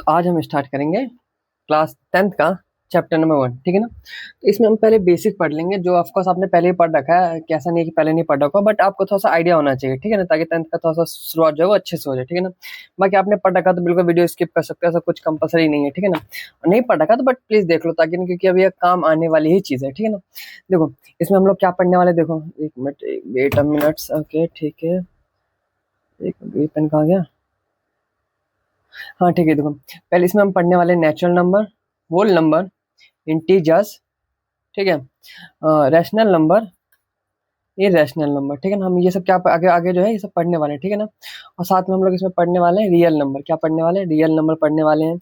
तो आज हम स्टार्ट करेंगे क्लास 10th का चैप्टर नंबर 1, ठीक है ना। तो इसमें हम पहले बेसिक पढ़ लेंगे, जो ऑफकोर्स आपने पहले ही पढ़ रखा है, कैसा नहीं है कि पहले नहीं पढ़ रखा, बट आपको थोड़ा सा आइडिया होना चाहिए, ठीक है ना, ताकि 10th का थोड़ा सा शुरुआत जो है वो अच्छे से हो जाए, ठीक है ना। बाकी आपने पढ़ रखा तो बिल्कुल वीडियो स्किप कर सकते हो, ऐसा कुछ कंपलसरी नहीं है, ठीक है ना। और नहीं पढ़ रखा तो बट प्लीज देख लो, ताकि क्योंकि अभी ये काम आने वाली ही चीज़ है, ठीक है ना। देखो इसमें हम लोग क्या पढ़ने वाले, देखो एक minute, wait a minutes, okay ठीक है, एक पेन कहाँ गया, हाँ ठीक है। देखो पहले इसमें हम पढ़ने वाले natural number, whole number, integers, ठीक है, रैशनल नंबर, ये रैशनल नंबर, ठीक है ना। हम ये सब क्या आगे आगे जो है ये सब पढ़ने वाले हैं, ठीक है ना। और साथ में हम लोग इसमें पढ़ने वाले हैं रियल नंबर, क्या पढ़ने वाले हैं, रियल नंबर पढ़ने वाले हैं,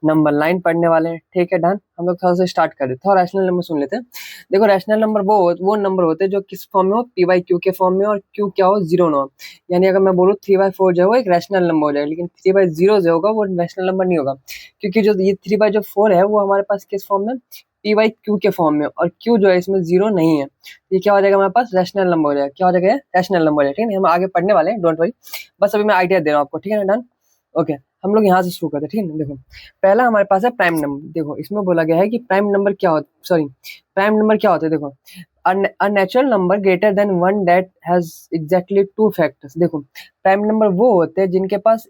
नंबर लाइन पढ़ने वाले हैं, ठीक है डन। हम लोग थोड़ा सा स्टार्ट कर देते हैं और रैशनल नंबर सुन लेते हैं। देखो रैशनल नंबर वो नंबर होते हैं जो किस फॉर्म में हो, पी बाई क्यू के फॉर्म में, और क्यू क्या हो, जीरो ना हो। यानी अगर मैं बोलूँ 3/4 जो है वो एक रैशनल नंबर हो जाएगा, लेकिन 3/0 जो होगा वो रैशनल नंबर नहीं होगा, क्योंकि जो ये 3/4 है वो हमारे पास किस फॉर्म में, पी बाई क्यू के फॉर्म में, और क्यू जो है इसमें जीरो नहीं है। ये क्या हो जाएगा हमारे पास, रैशनल नंबर हो जाएगा। क्या हो जाएगा, रैशनल नंबर हो जाएगा, ठीक है। हम आगे पढ़ने वाले हैं, डोंट वरी, बस अभी मैं आइडिया दे रहा हूँ आपको, ठीक है ना, डन। ओके हम लोग यहाँ से शुरू करते हैं, ठीक है ना। देखो पहला हमारे पास है प्राइम नंबर। देखो इसमें बोला गया है कि प्राइम नंबर क्या होता, सॉरी प्राइम नंबर क्या होता है। देखो a natural number greater than one that has exactly two factors. देखो प्राइम नंबर वो होते हैं जिनके पास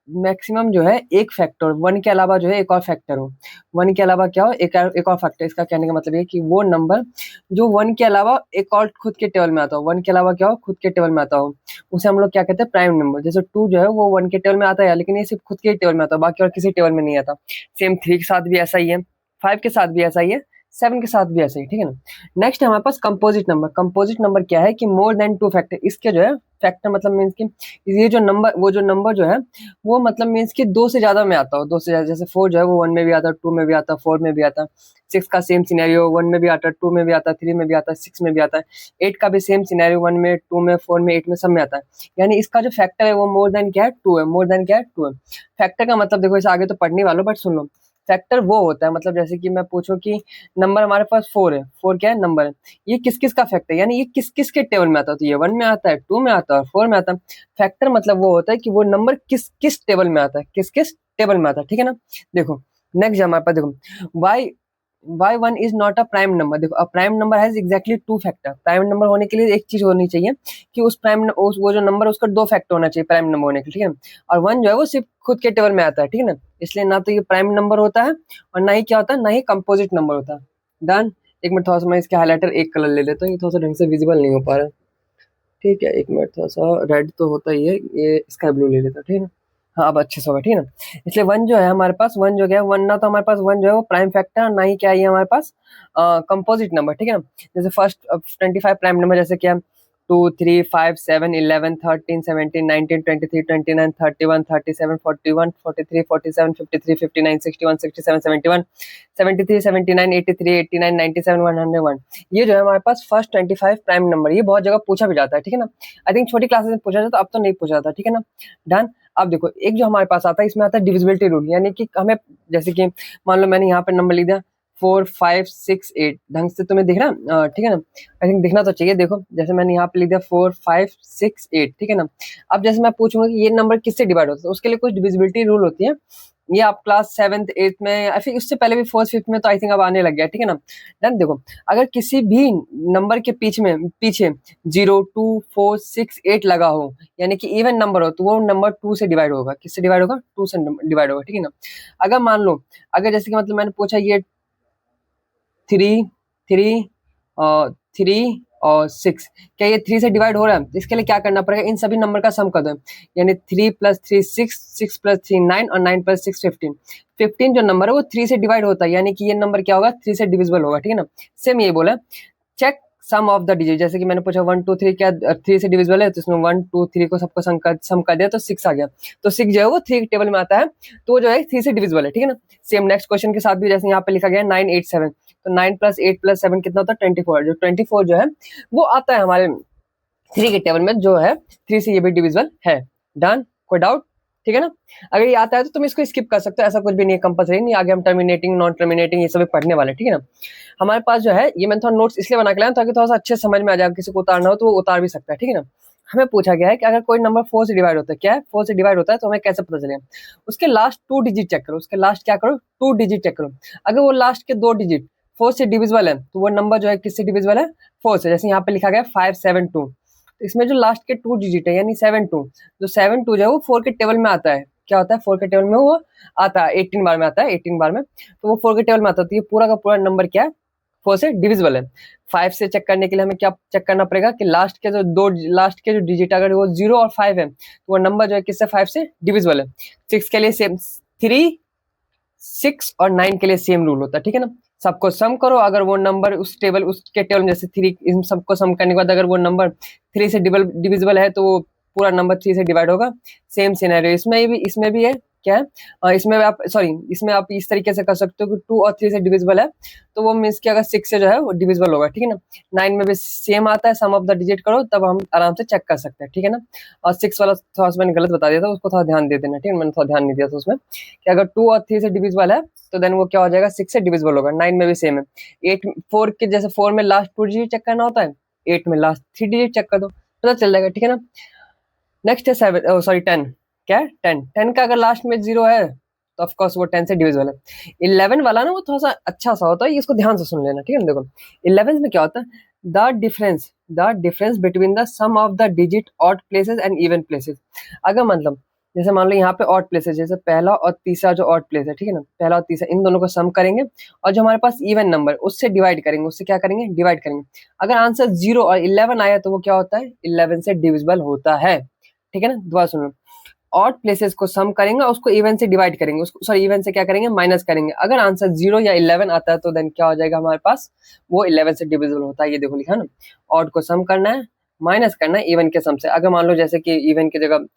मैक्सिमम जो है एक फैक्टर, वन के अलावा जो है एक और फैक्टर हो। वन के अलावा क्या हो, एक और फैक्टर। इसका कहने का मतलब ये कि वो नंबर जो वन के अलावा एक और खुद के टेबल में आता हो, वन के अलावा क्या हो, खुद के टेबल में आता हो, उसे हम लोग क्या कहते हैं, प्राइम नंबर। जैसे 2 जो है वो वन के टेबल में आता है, लेकिन ये सिर्फ खुद के टेबल में आता है, बाकी और किसी टेबल में नहीं आता। सेम 3 के साथ भी ऐसा ही है, 5 के साथ भी ऐसा ही है, 7 के साथ भी ऐसा ही, ठीक है ना। नेक्स्ट है हमारे पास कंपोजिट नंबर। कंपोजिट नंबर क्या है कि मोर देन 2 फैक्टर। इसके जो है फैक्टर मतलब मीन्स कि ये जो नंबर, वो जो नंबर जो है वो मतलब मीन्स कि 2 से ज्यादा में आता हो, 2 से ज्यादा। जैसे 4 जो है वो 1 में भी आता है, 2 में भी आता है, 4 में भी आता है। 6 का सेम सिनेरियो, 1 में भी आता है, 2 में भी आता है, 3 में भी आता है, 6 में भी आता है। 8 का भी सेम सिनेरियो, 1 में, 2 में, 4 में, 8 में, सब में आता है। यानी इसका जो फैक्टर है वो मोर देन क्या है, 2 है। मोर देन क्या है, 2 है। फैक्टर का मतलब देखो, इसे आगे तो पढ़ने वालों, बट सुन लो। फैक्टर वो होता है, मतलब जैसे कि मैं पूछूं कि नंबर हमारे पास 4 है, 4 क्या है, नंबर है, ये किस किस का फैक्टर है, यानी ये किस किस के टेबल में आता है। तो ये 1 में आता है, 2 में आता है और 4 में आता है। फैक्टर मतलब वो होता है कि वो नंबर किस किस टेबल में आता है, किस किस टेबल में आता है, ठीक है ना। देखो नेक्स्ट हमारे पास, देखो y one is not a prime number. देखो a prime number has exactly 2 factor. Prime number होने के लिए एक चीज होनी चाहिए कि वो जो नंबर उसका 2 फैक्टर होना चाहिए प्राइम नंबर होने के लिए, ठीक है। और 1 जो है वो सिर्फ खुद के टेबल में आता है, ठीक है ना। इसलिए ना तो ये प्राइम नंबर होता है और ना ही क्या होता है, ना ही कंपोजिट नंबर होता है। डन। एक मिनट, थोड़ा सा मैं इसके हाईलाइटर एक कलर ले लेता हूँ, ये थोड़ा सा ढंग से विजिबल नहीं हो पा रहा है, ठीक है। एक मिनट, थोड़ा सा रेड तो होता ही है, ये स्काई ब्लू ले लेता, ठीक है ना। हाँ अब अच्छे से होगा, ठीक है ना। इसलिए वन जो है हमारे पास, वन जो क्या है, वन ना तो हमारे पास वन जो है वो प्राइम फैक्टर, ना ही क्या है ये हमारे पास कंपोजिट नंबर, ठीक है ना। जैसे फर्स्ट 25 प्राइम नंबर, जैसे क्या, 2 3 5 7 11 13 17 19 23 29 31 37 41 43 47 53 59 61 67 71 73 79 83 89 97 101। ये जो है हमारे पास फर्स्ट 25 प्राइम नंबर, ये बहुत जगह पूछा भी जाता है, ठीक है ना। आई थिंक छोटी क्लासेस में पूछा जाता, अब तो नहीं पूछा जाता, ठीक है ना। डन। अब देखो एक जो हमारे पास आता है, इसमें आता है डिविजिबिलिटी रूल, यानी कि हमें, जैसे कि मान लो मैंने यहाँ पे नंबर लिख दिया 4 5 6 8, ढंग से तुम्हें दिख रहा है, ठीक है ना। आई थिंक दिखना तो चाहिए। देखो जैसे मैंने यहाँ पे लिख दिया 4 5 6 8, ठीक है ना। अब जैसे मैं पूछूंगा कि ये नंबर किससे डिवाइड होता है, उसके लिए कुछ डिविजिबिलिटी रूल होती है। ये आप क्लास 7th 8th में या फिर उससे पहले भी 4th 5th में तो आई थिंक अब आने लग गया, ठीक है ना। देन देखो अगर किसी भी नंबर के पीछे 0 2 4 6 8 लगा हो, यानी कि इवन नंबर हो, तो वो नंबर 2 से डिवाइड होगा। किससे डिवाइड होगा, 2 से डिवाइड होगा, ठीक है ना। अगर मान लो, अगर जैसे कि मतलब मैंने पूछा ये 3 3 और 3 और 6, क्या ये 3 से डिवाइड हो रहा है, इसके लिए क्या करना पड़ेगा, इन सभी नंबर का सम कर दो। यानी 3 + 3 6, 6 + 3 9 और 9 + 6 15। 15 जो नंबर है वो 3 से डिवाइड होता है, यानी कि ये नंबर क्या होगा, 3 से डिविजिबल होगा, ठीक है ना। सेम ये बोला, check sum of the digit. जैसे कि मैंने पूछा 1 2 3 क्या 3 से डिविजिबल है, तो इसमें 1 2 3 को सबको सम कर दिया तो 6 आ गया। तो 6 जो है वो 3 टेबल में आता है, तो वो जो है 3 से डिविजिबल है, ठीक है ना। सेम नेक्स्ट क्वेश्चन के साथ भी जैसे यहाँ पे लिखा गया 9 8 7, तो 9 + 8 + 7 कितना होता है, 24। जो 24 जो है वो आता है हमारे 3 के टेबल में, जो है 3 से ये भी डिविजिबल है। डन, कोई डाउट, ठीक है ना। अगर ये आता है तो तुम इसको स्किप कर सकते हो, ऐसा कुछ भी नहीं है, कंपलसरी नहीं। आगे हम टर्मिनेटिंग नॉन टर्मिनेटिंग ये सब पढ़ने वाले, ठीक है ना। हमारे पास जो है ये मैंने थोड़ा नोट्स इसलिए बना के लाया ताकि थोड़ा सा अच्छे समझ में आ जाए, किसी को उतारना हो तो वो उतार भी सकता है, ठीक है ना। हमें पूछा गया है कि अगर कोई नंबर 4 से डिवाइड होता है, क्या है 4 से डिवाइड होता है, तो हमें कैसे पता चलेगा? उसके लास्ट 2 डिजिट चेक करो, उसके लास्ट क्या करो 2 डिजिट चेक करो। अगर वो लास्ट के 2 डिजिट 4 से डिविजिबल है तो वो नंबर जो है किससे डिविजिबल है? 4 से। जैसे यहाँ पे लिखा गया 572, तो इसमें जो लास्ट के 2 डिजिट है यानी 72, जो 72 जो है वो 4 के टेबल में आता है। क्या होता है 4 के टेबल में? वो आता है 18 बार में आता है, 18 बार में, तो वो 4 के टेबल में आता है। तो ये पूरा का पूरा नंबर क्या है? 4 से डिविजिबल है। 5 से चेक करने के लिए हमें क्या चेक करना पड़ेगा कि लास्ट के जो डिजिट अगर वो 0 और 5 है तो वो नंबर जो है किससे 5 से डिविजिबल है। 6 के लिए सेम, 3, 6 और 9 के लिए सेम रूल होता है, ठीक है ना। सबको सम करो, अगर वो नंबर उसके टेबल में जैसे 3, इन सबको सम करने के बाद अगर वो नंबर 3 से डिविजिबल है तो वो पूरा नंबर 3 से डिवाइड होगा। सेम सिनेरियो इसमें भी है। क्या है? इसमें आप इस तरीके से कर सकते हो कि 2 और 3 से डिविजिबल है तो वो मीन्स कि अगर 6 से जो है वो डिविजिबल होगा, ठीक है ना। 9 में भी सेम आता है, सम ऑफ द डिजिट करो तब हम आराम से चेक कर सकते हैं, ठीक है ना। और 6 वाला थोड़ा सा मैंने गलत बता दिया था, उसको थोड़ा ध्यान दे देना, ठीक है। मैंने थोड़ा ध्यान नहीं दिया था उसमें कि अगर 2 और 3 से डिविजिबल है तो देन वो क्या हो जाएगा 6 से डिविजिबल होगा। 9 में भी सेम है। 4 के जैसे 4 में लास्ट 2 डिजिट चेक करना होता है, 8 में लास्ट 3 डिजिट चेक कर दो, पता चल जाएगा, ठीक है ना। नेक्स्ट है 10। क्या है? 10 का अगर लास्ट में 0 है तो ऑफ कोर्स वो 10 से डिविजिबल है। 11 वाला ना वो थोड़ा सा अच्छा सा होता है, इसको ध्यान से सुन लेना, ठीक है ना। देखो 11 में क्या होता है, the difference between the sum of the digit odd places and even places. अगर मतलब जैसे मान लो यहाँ पे ऑड प्लेसेस, जैसे पहला और तीसरा जो ऑड प्लेस है, ठीक है ना, पहला और तीसरा इन दोनों को सम करेंगे और जो हमारे पास इवन नंबर उससे डिवाइड करेंगे, उससे क्या करेंगे डिवाइड करेंगे। अगर आंसर 0 और 11 आया तो वो क्या होता है 11 से डिविजिबल होता है, ठीक है ना। दोबारा सुनो, ऑड प्लेसेस को सम करेंगे और उसको इवन से डिवाइड करेंगे, उसको इवन से क्या करेंगे माइनस करेंगे। अगर आंसर 0 या 11 आता है तो देन क्या हो जाएगा हमारे पास, वो 11 से डिविजिबल होता है। ये देखो लिखा है ना, ऑड को सम करना है, माइनस करना है इवन के सम से। अगर मान लो जैसे कि इवन की जगह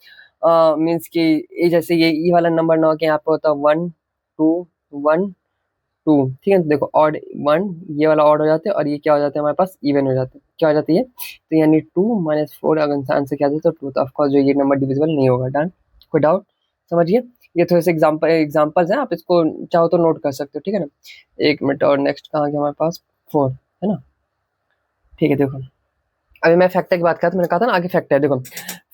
मीन्स कि जैसे ये वाला नंबर ना हो कि यहाँ पे होता है 1 2 1 2, ठीक है। तो देखो ऑड 1 ये वाला ऑड हो जाते हैं और ये क्या हो जाते हैं हमारे पास इवन हो जाते हैं। क्या हो जाती है तो यानी 2 - 4 अगर आंसर क्या आता है तो 2, तो ऑफकोर्स जो ये नंबर डिविजिबल नहीं होगा। डन, कोई डाउट? समझिए, ये थोड़े से एग्जाम्पल्स हैं, आप इसको चाहो तो नोट कर सकते हो, ठीक है ना। 1 मिनट, और नेक्स्ट कहाँ गया हमारे पास 4 है ना, ठीक है। देखो अभी मैं फैक्टर की बात करता, मैंने कहा था ना आगे फैक्टर है। देखो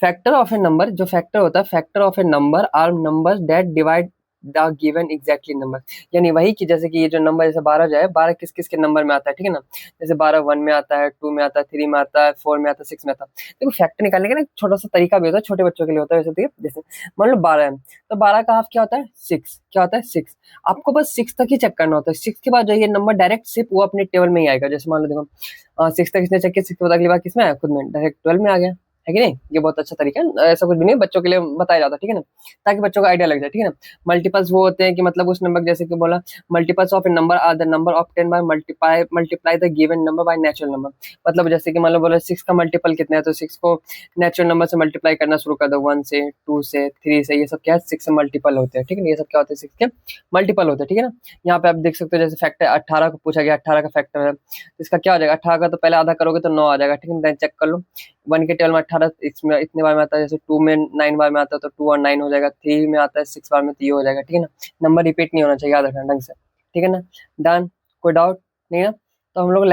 फैक्टर ऑफ ए नंबर, जो फैक्टर होता है factor of a number are numbers that divide the given exactly number. यानी वही कि जैसे कि ये जो नंबर जैसे 12 जो है 12 किस किस के नंबर में आता है, ठीक है ना। जैसे 12 1 में आता है, 2 में आता है, 3 में आता है, 4 में आता है, 6 में आता है। देखो फैक्टर निकालने का ना छोटा सा तरीका भी होता है, छोटे बच्चों के लिए होता है वैसे। जैसे मान लो 12 है तो 12 का हाफ क्या होता है 6, क्या होता है 6। आपको बस 6 तक ही चेक करना होता है, 6 के बाद जो ये नंबर डायरेक्ट सिर्फ वो अपने टेबल में ही आएगा। जैसे मान लो देखो 6 तक इसने चेक किया, 6 के बाद अगली बार किसमें आया खुद में डायरेक्ट 12 में आ गया, है कि नहीं। ये बहुत अच्छा तरीका है, ऐसा कुछ भी नहीं, बच्चों के लिए बताया जाता है, ठीक है ना, ताकि बच्चों को आइडिया लग जाए, ठीक है ना। मल्टीपल्स वो होते हैं कि मतलब उस नंबर जैसे कि बोला multiples of a number are the number of 10 by multiply the given number by natural number. मतलब जैसे कि मान लो बोला 6 का मल्टीपल कितना है तो 6 को नेचुरल नंबर से मल्टीप्लाई करना शुरू कर दो, 1 से 2 से 3 से, ये सब क्या है 6 से मल्टीपल होते हैं, ठीक है ना। ये सब क्या होते हैं 6 के मल्टीपल होते हैं, ठीक है ना। यहाँ पे आप देख सकते हो जैसे फैक्टर 18 को पूछा गया, 18 का फैक्टर है तो इसका क्या हो जाएगा 18 का तो पहले आधा करोगे तो 9 आ जाएगा, ठीक है। चेक कर लो 1 के टेबल में 18 इसमें इतने बार में आता है, जैसे 2 में 9 बार में आता है तो 2 और 9 हो जाएगा, 3 में आता है 6 बार में तो ये हो जाएगा, ठीक है ना। नंबर रिपीट नहीं होना चाहिए, याद रखना ढंग से, ठीक है ना। डन, कोई डाउट नहीं ना। तो हम लोग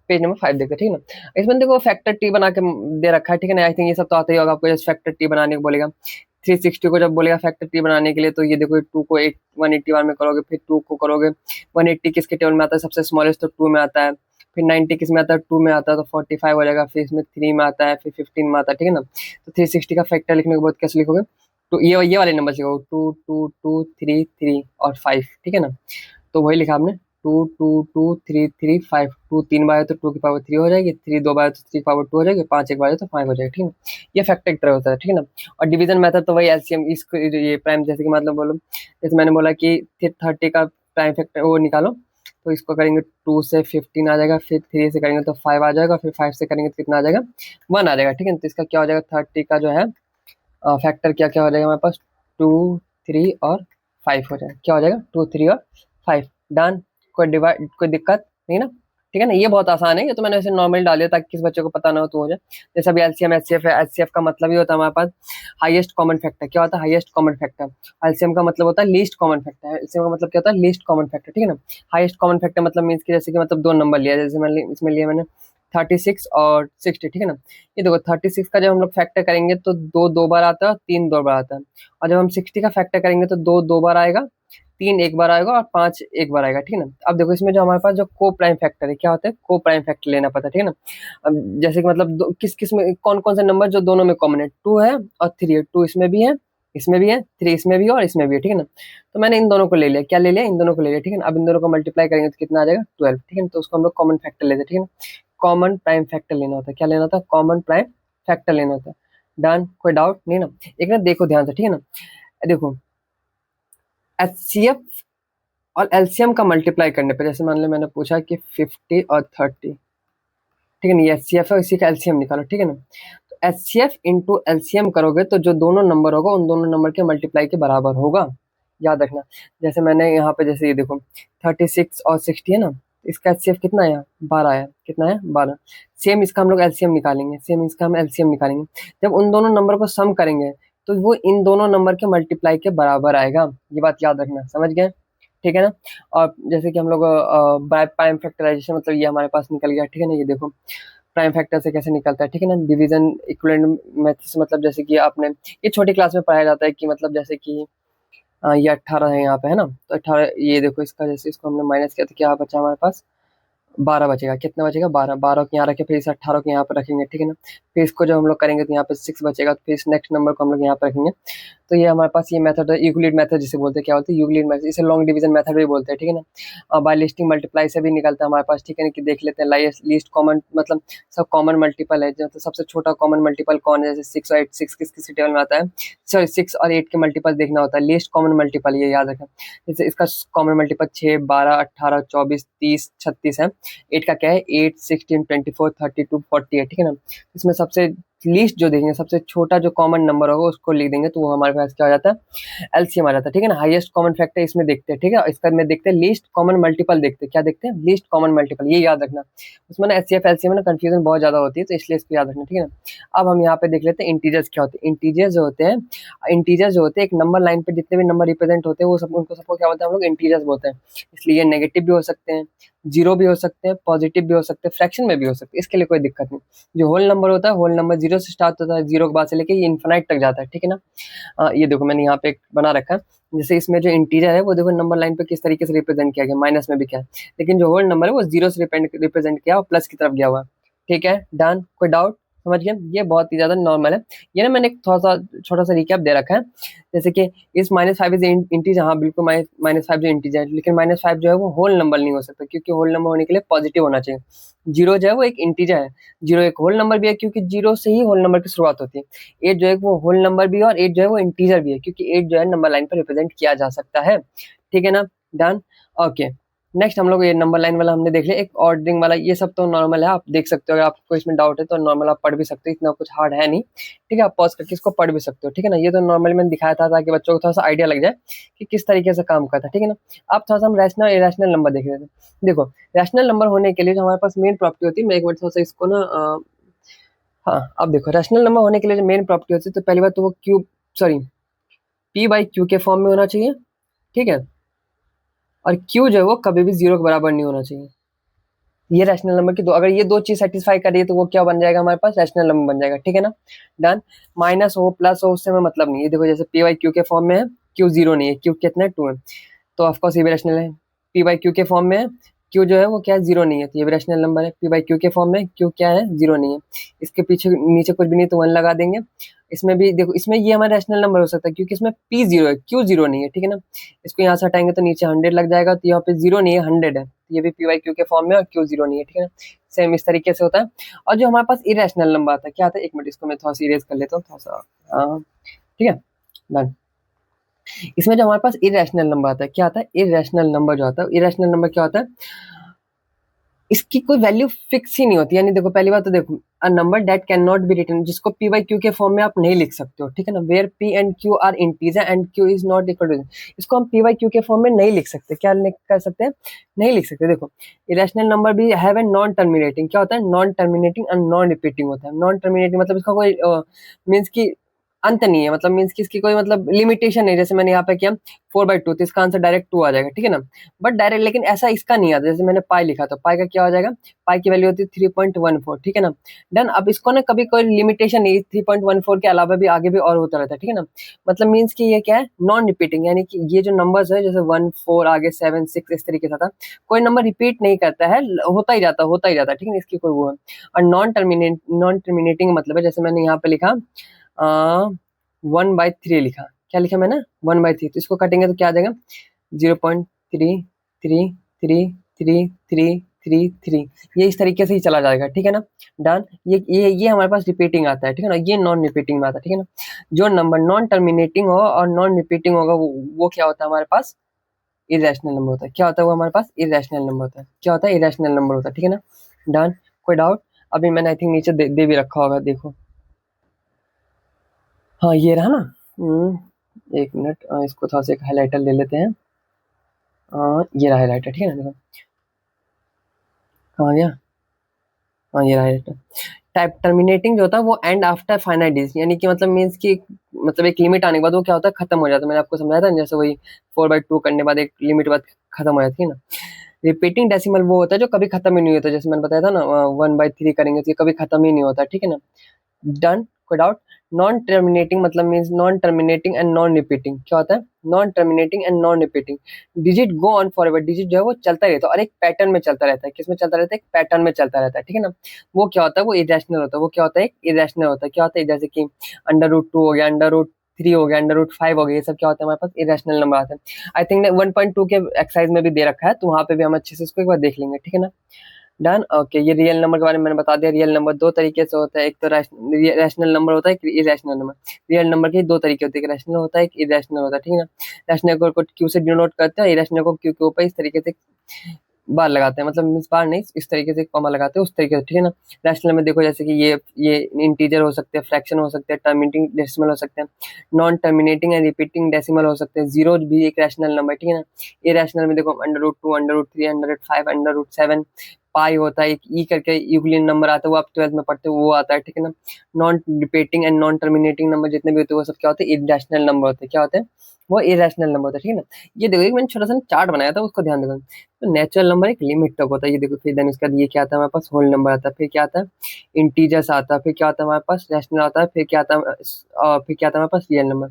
पेज नंबर 5 देखते हैं, ठीक है ना। इसमें देखो फैक्टर टी बना के दे रखा है, ठीक है ना। आई थिंक ये सब तो आता ही होगा आपको, जैसे फैक्टर टी बनाने को बोलेगा 360 को जब बोलेगा फैक्टर टी बनाने के लिए तो ये देखो 2 को 180 बार में करोगे, फिर 2 को करोगे 180 किसके टेबल में आता है सबसे स्मॉलेस्ट तो 2 में आता है, फिर 90 किस में आता है 2 में आता है तो 45 हो जाएगा, फिर इसमें 3 में आता है, फिर 15 में आता है, ठीक है ना। तो 360 का फैक्टर लिखने के बाद कैसे लिखोगे तो ये वाले नंबर लिखोगे 2 2 2 3 3 और 5, ठीक है ना। तो वही लिखा आपने 2 2 2 3 3 5, 2 3 बार है तो 2 की पावर 3 हो जाएगी, 3 2 बार है तो 3 की पावर 2 हो जाएगी, 5 एक बार है तो 5 हो जाएगा, ठीक है। ये फैक्टर एक तरह होता है, ठीक है ना। और डिवीजन मेथड तो वही एलसीएम इसको ये प्राइम, जैसे कि मतलब बोलो जैसे मैंने बोला कि 30 का प्राइम फैक्टर वो निकालो तो इसको करेंगे 2 से 15 आ जाएगा, फिर 3 से करेंगे तो 5 आ जाएगा, फिर 5 से करेंगे तो कितना आ जाएगा 1 आ जाएगा, ठीक है। तो इसका क्या हो जाएगा 30 का जो है फैक्टर क्या क्या हो जाएगा हमारे पास 2 3 और 5 हो जाएगा, क्या हो जाएगा 2 3 और 5। डन, कोई दिक्कत नहीं ना, ठीक है ना। ये बहुत आसान है, ये तो मैंने ऐसे नॉर्मल डाल दिया ताकि किस बच्चे को पता ना हो तो हो जाए। जैसे अभी एलसीएम एचसीएफ है, एचसीएफ का मतलब ही होता है हमारे पास हाईएस्ट कॉमन फैक्टर। क्या होता है हाईएस्ट कॉमन फैक्टर? एलसीएम का मतलब होता है लीस्ट कॉमन फैक्टर, एलसीएम का मतलब क्या होता है लीस्ट कॉमन फैक्टर, ठीक है ना। हाईएस्ट कॉमन फैक्टर मतलब मीन्स की जैसे कि मतलब 2 नंबर लिया, जैसे इसमें लिया मैंने 36 और 60, ठीक है ना। ये देखो 36 का जब हम लोग फैक्टर करेंगे तो दो दो बार आता है और तीन दो बार आता है, और जब हम 60 का फैक्टर करेंगे तो दो दो बार आएगा, तीन एक बार आएगा और पांच एक बार आएगा, ठीक है ना। अब देखो इसमें जो हमारे पास जो को प्राइम फैक्टर है, क्या होता है, को प्राइम फैक्टर लेना पड़ता है, ठीक है ना। अब जैसे कि मतलब किस किस में कौन कौन सा नंबर जो दोनों में कॉमन है, 2 है और 3 है, 2 इसमें भी है, इसमें भी है, 3 इसमें भी है और इसमें भी है, ठीक है ना। तो मैंने इन दोनों को ले लिया, क्या ले लिया, इन दोनों को ले लिया, ठीक है ना। अब इन दोनों को मल्टीप्लाई करेंगे तो कितना आ जाएगा, 12, ठीक है ना। तो उसको हम लोग कॉमन फैक्टर लेते हैं, ठीक है ना। कॉमन प्राइम फैक्टर लेना होता है, क्या लेना होता है, कॉमन प्राइम फैक्टर लेना होता है। डन, कोई डाउट नहीं ना। एक ना देखो ध्यान से, ठीक है ना। देखो HCF और एलसीएम का मल्टीप्लाई करने पे, जैसे मान लो मैंने पूछा कि 50 और 30, ठीक है ना, ये HCF है, इसी का एलसीएम निकालो, ठीक है ना। तो HCF इंटू एलसीएम करोगे तो जो दोनों नंबर होगा उन दोनों नंबर के मल्टीप्लाई के बराबर होगा, याद रखना। जैसे मैंने यहाँ पे जैसे ये देखो 36 और 60 है ना, इसका HCF कितना है, 12 है, कितना है, 12। सेम इसका हम लोग एलसीएम निकालेंगे, सेम इसका हम एलसीएम निकालेंगे। जब उन दोनों नंबर को सम करेंगे तो वो इन दोनों नंबर के मल्टीप्लाई के बराबर आएगा, ये बात याद रखना, समझ गए, ठीक है ना। और जैसे कि हम लोग बाय प्राइम फैक्टराइजेशन, मतलब ये हमारे पास निकल गया, ठीक है ना। ये देखो प्राइम फैक्टर से कैसे निकलता है, ठीक है ना, डिवीजन इक्विवेलेंट मेथड से, मतलब जैसे कि आपने ये छोटी क्लास में पढ़ाया जाता है कि मतलब जैसे कि ये 18 है यहाँ पे, है ना, तो 18, ये देखो इसका जैसे इसको हमने माइनस किया तो क्या बचा हमारे पास, 12 बचेगा, कितना बचेगा, 12, 12 को यहाँ रखे, फिर इस 18 को यहाँ पर रखेंगे, ठीक है ना। फिर इसको जब हम लोग करेंगे तो यहाँ पे 6 बचेगा, तो फिर इस नेक्स्ट नंबर को हम लोग यहाँ पे रखेंगे। तो ये हमारे पास ये मेथड है, यूक्लिड मेथड जिसे बोलते हैं, क्या बोलते हैं, यूक्लिड मेथड, इसे लॉन्ग डिवीजन मेथड भी बोलते हैं, ठीक है ना। बाय लिस्टिंग मल्टीप्लाई से भी निकलता है हमारे पास, ठीक है ना, कि देख लेते हैं लीस्ट कॉमन, मतलब सब कॉमन मल्टीपल है, तो सबसे छोटा कॉमन मल्टीपल कौन है, जैसे 6 और 8, 6 किस किस टेबल में आता है, सॉरी 6 और 8 के मल्टीपल देखना होता है, लीस्ट कॉमन मल्टीपल, ये याद रखें। जैसे इसका कॉमन मल्टीपल 6, 12, 18, 24, 30, 36 है। 8 का क्या है, 8, 16, 24, 32, 48, ठीक है ना। इसमें सबसे लीस्ट जो देखेंगे, सबसे छोटा जो कॉमन नंबर होगा उसको लिख देंगे, तो वो हमारे पास क्या हो जाता है, एलसीएम आ जाता है, ठीक है ना। हाईएस्ट कॉमन फैक्टर इसमें देखते हैं, ठीक है, इसका में देखते हैं लीस्ट कॉमन मल्टीपल, देखते हैं क्या देखते हैं, लीस्ट कॉमन मल्टीपल, ये याद रखना। उसमें ना एचसीएफ एलसीएम में ना कंफ्यूजन बहुत ज्यादा होती है, तो इसलिए इसको याद रखना, ठीक है ना। अब हम यहाँ पे देख लेते हैं इंटीजर्स क्या होते हैं। इंटीजर्स जो होते हैं, इंटीजर्स जो होते हैं, एक नंबर लाइन पे जितने भी नंबर रिप्रेजेंट होते हैं वो सब, उनको सबको क्या बोलते हैं हम लोग, इंटीजर्स बोलते हैं। इसलिए नेगेटिव भी हो सकते हैं, जीरो भी हो सकते हैं, पॉजिटिव भी हो सकते हैं, फ्रैक्शन में भी हो सकते हैं, इसके लिए कोई दिक्कत नहीं। जो होल नंबर होता है, होल नंबर जीरो से स्टार्ट होता है, जीरो के बाद से लेके ये इन्फिनाइट तक जाता है, ठीक है ना। ये देखो मैंने यहाँ पे एक बना रखा है, जैसे इसमें जो इंटीजर है वो देखो नंबर लाइन पे किस तरीके से रिप्रेजेंट किया गया, माइनस में भी क्या है, लेकिन जो होल नंबर है वो जीरो से रिप्रेजेंट किया और प्लस की तरफ गया हुआ है, ठीक है, डन, कोई डाउट, समझ गए, ये बहुत ही ज्यादा नॉर्मल है। ये ना मैंने एक थोड़ा सा छोटा सा रिकैप दे रखा है, जैसे कि इस -5 इज इंटीजर, हाँ बिल्कुल -5 जो इंटीजर है, लेकिन -5 जो है वो होल नंबर नहीं हो सकता, क्योंकि होल नंबर होने के लिए पॉजिटिव होना चाहिए। जीरो जो है वो एक इंटीजर है, जीरो एक होल नंबर भी है, क्योंकि जीरो से ही होल नंबर की शुरुआत होती है। 8 जो है वो होल नंबर भी है और 8 जो है वो इंटीजर भी है, क्योंकि 8 जो है नंबर लाइन पर रिप्रेजेंट किया जा सकता है, ठीक है ना, डन, ओके। नेक्स्ट हम लोग ये नंबर लाइन वाला हमने देख लिया, एक ऑर्डरिंग वाला, ये सब तो नॉर्मल है, आप देख सकते हो, अगर आपको इसमें डाउट है तो नॉर्मल आप पढ़ भी सकते हो, इतना कुछ हार्ड है नहीं, ठीक है, आप पॉज करके इसको पढ़ भी सकते हो, ठीक है ना। ये तो नॉर्मली मैंने दिखाया था ताकि बच्चों को थोड़ा सा आइडिया लग जाए कि किस तरीके से काम करता है, ठीक है ना। आप थोड़ा सा हम रैशनल इरेशनल नंबर देख रहे थे। देखो रैशनल नंबर होने के लिए जो हमारे पास मेन प्रॉपर्टी होती है, मैं एक बार थोड़ा सा इसको ना हाँ, अब देखो रैशनल नंबर होने के लिए जो मेन प्रॉपर्टी होती है, तो पहली बात तो वो Q, sorry, P by Q के फॉर्म में होना चाहिए, ठीक है, और क्यू जो है वो कभी भी जीरो के बराबर नहीं होना चाहिए। ये रैशनल नंबर की दो, अगर ये दो चीज सेटिस्फाई कर रही है तो वो क्या बन जाएगा, हमारे पास रैशनल नंबर बन जाएगा, ठीक है ना, डन। माइनस हो प्लस हो उससे हमें मतलब नहीं है, देखो जैसे पी बाई क्यू के फॉर्म में है, क्यू जीरो नहीं है, क्यू कितना है, 2 है, तो ऑफकोर्स ये भी रैशनल है। पी बाई क्यू के फॉर्म में है, क्यू जो है वो क्या है, जीरो नहीं है, तो ये भी रैशनल नंबर है। पी बाई क्यू के फॉर्म में क्यू क्या है, जीरो नहीं है, इसके पीछे नीचे कुछ भी नहीं तो 1 लगा देंगे। इसमें भी देखो, इसमें ये हमारा रैशनल नंबर हो सकता है क्योंकि इसमें पी जीरो है, क्यू जीरो नहीं है, ठीक है ना। इसको यहाँ से हटाएंगे तो नीचे 100 लग जाएगा, तो यहाँ पे जीरो नहीं है, 100 है, तो ये भी पी बाई क्यू के फॉर्म में और क्यू जीरो नहीं है, ठीक है ना। सेम इस तरीके से होता है। और जो हमारे पास इरेशनल नंबर आता है, क्या आता है, एक मिनट इसको मैं थोड़ा सा इरेज कर लेता हूँ, थोड़ा सा, हाँ, ठीक है, डन। इसमें जो हमारे पास इरेशनल नंबर आता है, क्या आता है, इरेशनल नंबर जो आता है, इरेशनल नंबर क्या होता है, इसकी कोई वैल्यू फिक्स ही नहीं होती। यानी देखो पहली बात तो देखो, a number that can not be written, जिसको पी बाई क्यू के फॉर्म में आप नहीं लिख सकते हो, ठीक है ना, where P and Q are integer and Q is not equal to, इसको हम पी बाई क्यू के फॉर्म में नहीं लिख सकते, क्या कर सकते हैं, नहीं लिख सकते। देखो इरेशनल नंबर भी हैव ए नॉन टर्मिनेटिंग, क्या होता है, non terminating and non repeating होता है। नॉन टर्मिनेटिंग मतलब इसका कोई मीन्स की अंत नहीं है, मतलब मीन्स कि इसकी कोई मतलब लिमिटेशन नहीं। जैसे मैंने यहाँ पे किया 4/2, तो इसका आंसर डायरेक्ट 2 आ जाएगा, ठीक है ना। बट डायरेक्ट लेकिन ऐसा इसका नहीं आता। जैसे मैंने पाई लिखा, तो पाई का क्या हो जाएगा, पाई की वैल्यू होती है 3.14, ठीक है ना। डन। अब इसको ना कभी कोई लिमिटेशन नहीं, 3.14 के अलावा भी आगे भी और होता रहता है, ठीक है ना। मतलब मीन्स कि ये क्या है, नॉन रिपीटिंग, यानी कि ये जो नंबर्स है जैसे 1 4 आगे 7 6 इस तरीके से था, कोई नंबर रिपीट नहीं करता है, होता ही जाता होता ही जाता, ठीक है ना। इसकी कोई वो है। और नॉन टर्मिनेटिंग मतलब है, जैसे मैंने यहाँ पे लिखा 1/3 लिखा, क्या लिखा मैंने, 1/3, तो इसको काटेंगे तो क्या आ जाएगा, 0.3333333, ये इस तरीके से ही चला जाएगा, ठीक है ना। डन। ये हमारे पास रिपीटिंग आता है, ठीक है ना, ये नॉन रिपीटिंग में आता है, ठीक है ना। जो नंबर नॉन टर्मिनेटिंग हो और नॉन रिपीटिंग होगा वो क्या होता है हमारे पास, इरेशनल नंबर होता है। क्या होता है वो हमारे पास, इरेशनल नंबर होता है। क्या होता है, इरेशनल नंबर होता है, ठीक है ना। डन। कोई डाउट? अभी मैंने आई थिंक नीचे दे भी रखा होगा, देखो। हाँ ये रहा ना। एक मिनट, इसको थोड़ा सा एक हाईलाइटर ले लेते हैं। ये रहा हाईलाइटर, ठीक है ना, देखो कहाँ गया। हाँ ये रहा हाईलाइटर। टाइप टर्मिनेटिंग जो होता है वो एंड आफ्टर फाइनाइट डिजिट, यानी कि मतलब मीन्स कि मतलब एक लिमिट आने के बाद वो क्या होता है, खत्म हो जाता है। मैंने आपको समझाया था ना, जैसे वही 4/2 करने के बाद एक लिमिट बाद खत्म हो जाती है ना। रिपीटिंग डेसिमल वो होता है जो कभी खत्म ही नहीं होता, जैसे मैंने बताया था ना 1/3 करेंगे तो ये कभी खत्म ही नहीं होता, ठीक है ना। डन। कोई डाउट? नॉन टर्मिनेटिंग मतलब means non terminating and non repeating. क्या होता है, non terminating and non repeating. Digit go on for ever, digit जो है वो चलता रहता है और एक पैटर्न में चलता रहता है। किसमें चलता रहता है, एक पैटर्न में चलता रहता है, ठीक है ना। वो क्या होता है, वो इरेशनल होता है। वो क्या होता है, एक इरेशनल होता है। क्या होता है, जैसे कि √2 हो गया, √3 हो गया, √5 हो गया, ये सब क्या होता है हमारे पास, इरेशनल नंबर आते हैं। आई थिंक 1.2 के एक्सरसाइज में भी दे रखा है, तो वहां पे भी हम अच्छे से इसको एक बार देख लेंगे, ठीक है ना। डन। ओके, ये रियल नंबर के बारे में मैंने बता दिया। रियल नंबर दो तरीके से होता है, एक तो रैशनल नंबर होता है, एक इरेशनल नंबर। रियल नंबर के दो तरीके होते हैं, एक रैशनल होता है, एक इरेशनल होता है, ठीक है ना। रैशनल को क्यू से डिनोट करते हैं, इरेशनल को क्यू के ऊपर इस तरीके से बार लगाते हैं, मतलब मीन्स बार नहीं, इस तरीके से एक कॉमा लगाते हैं, उस तरीके से, ठीक है ना। रैशनल में देखो जैसे कि ये इंटीजर हो सकते हैं, फ्रैक्शन हो सकते हैं, टर्मिनेटिंग डेसिमल हो सकते हैं, non terminating and repeating decimal हो सकते हैं। जीरो भी एक रैशनल नंबर, ठीक है ना। ये रैशनल में देखो √2, √3, √5, √7, पाई होता है, एक ई करके यूक्लिडियन नंबर आता है, वो आप 12th में पढ़ते हो, वो आता है, ठीक है ना। Non repeating and non terminating number जितने भी होते हैं वो सब क्या होते हैं, इरेशनल नंबर होते हैं। क्या होते हैं, वो इरेशनल नंबर होता है, ठीक है ना। ये देखो, एक मैंने छोटा सा चार्ट बनाया था, उसको ध्यान देखो। तो नेचुरल नंबर एक लिमिट तक होता है, ये देखो। फिर देन उसके बाद ये क्या आता है हमारे पास, होल नंबर आता है। फिर क्या आता है, इंटीजर्स आता है। फिर क्या आता है हमारे पास, रैशनल आता है। फिर क्या आता है, फिर क्या आता है हमारे पास, रियल नंबर।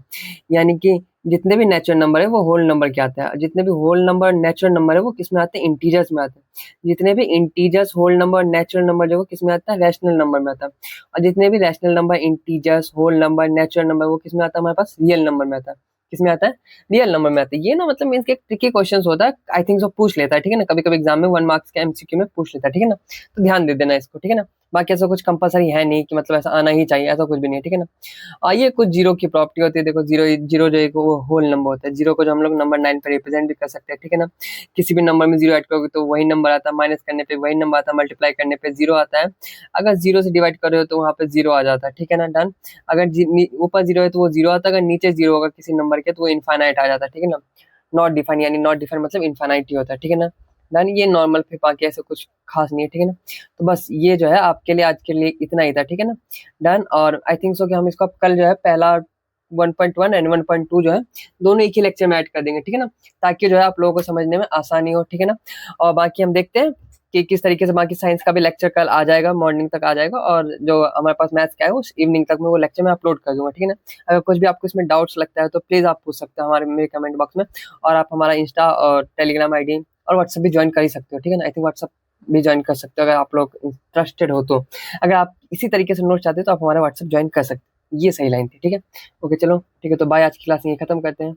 यानी कि जितने भी नेचुरल नंबर है वो होल नंबर के आते हैं। जितने भी होल नंबर नेचुरल नंबर है वो किस में आते हैं, इंटीजर्स में आते हैं। जितने भी integers whole number natural number जो किस में आता है, रैशनल नंबर में आता है। और जितने भी rational number integers whole number natural number वो किस में आता है हमारे पास, रियल नंबर में आता है। किसमें आता है, रियल नंबर में आता है। ये ना मतलब मीन्स एक ट्रिकी क्वेश्चन होता है, आई थिंक सो पूछ लेता है, ठीक है ना। कभी कभी एग्जाम में 1 मार्क्स के एमसीक्यू में पूछ लेता है, ठीक है ना। तो ध्यान दे देना इसको, ठीक है ना। बाकी ऐसा कुछ कंपलसरी है नहीं कि मतलब ऐसा आना ही चाहिए, ऐसा कुछ भी नहीं है, ठीक है ना। आइए, कुछ जीरो की प्रॉपर्टी होती है। देखो जीरो, जीरो जो एक वो होल नंबर होता है। जीरो को जो हम लोग नंबर 9 पे रिप्रेजेंट भी कर सकते हैं, ठीक है ना। किसी भी नंबर में जीरो ऐड करोगे तो वही नंबर आता है, माइनस करने पे वही नंबर आता है, मल्टीप्लाई करने पे जीरो आता है। अगर जीरो से डिवाइड कर रहे हो तो वहाँ पे जीरो आ जाता है, ठीक है ना। डन। अगर ऊपर जीरो है तो वो जीरो आता है, अगर नीचे जीरो होगा किसी नंबर के तो वो इनफाइनाइट आ जाता है, ठीक है ना। नॉट डिफाइन, यानी नॉट डिफाइन मतलब इनफाइनाइट ही होता है, ठीक है ना। डन। ये नॉर्मल, फिर बाकी ऐसे कुछ खास नहीं है, ठीक है ना। तो बस ये जो है आपके लिए आज के लिए इतना ही था, ठीक है ना। डन। और आई थिंक सो कि हम इसको अब कल जो है पहला 1.1 एंड 1.2 जो है दोनों एक ही लेक्चर में ऐड कर देंगे, ठीक है ना। ताकि जो है आप लोगों को समझने में आसानी हो, ठीक है ना। और बाकी हम देखते हैं कि किस तरीके से बाकी साइंस का भी लेक्चर कल आ जाएगा, मॉर्निंग तक आ जाएगा। और जो हमारे पास मैथ्स का है उस इवनिंग तक में वो लेक्चर मैं अपलोड कर दूंगा, ठीक है ना। अगर कुछ भी आपको इसमें डाउट्स लगता है तो प्लीज़ आप पूछ सकते हो हमारे मेरे कमेंट बॉक्स में। और आप हमारा इंस्टा और टेलीग्राम आईडी और व्हाट्सएप भी ज्वाइन कर ही सकते हो, ठीक है ना। आई थिंक व्हाट्सएप भी ज्वाइन कर सकते हो अगर आप लोग इंटरेस्टेड हो तो। अगर आप इसी तरीके से नोट चाहते हो तो आप हमारा व्हाट्सएप ज्वाइन कर सकते हो। ये सही लाइन थी, ठीक है। ओके चलो, ठीक है, तो बाय। आज की क्लास यहीं खत्म करते हैं।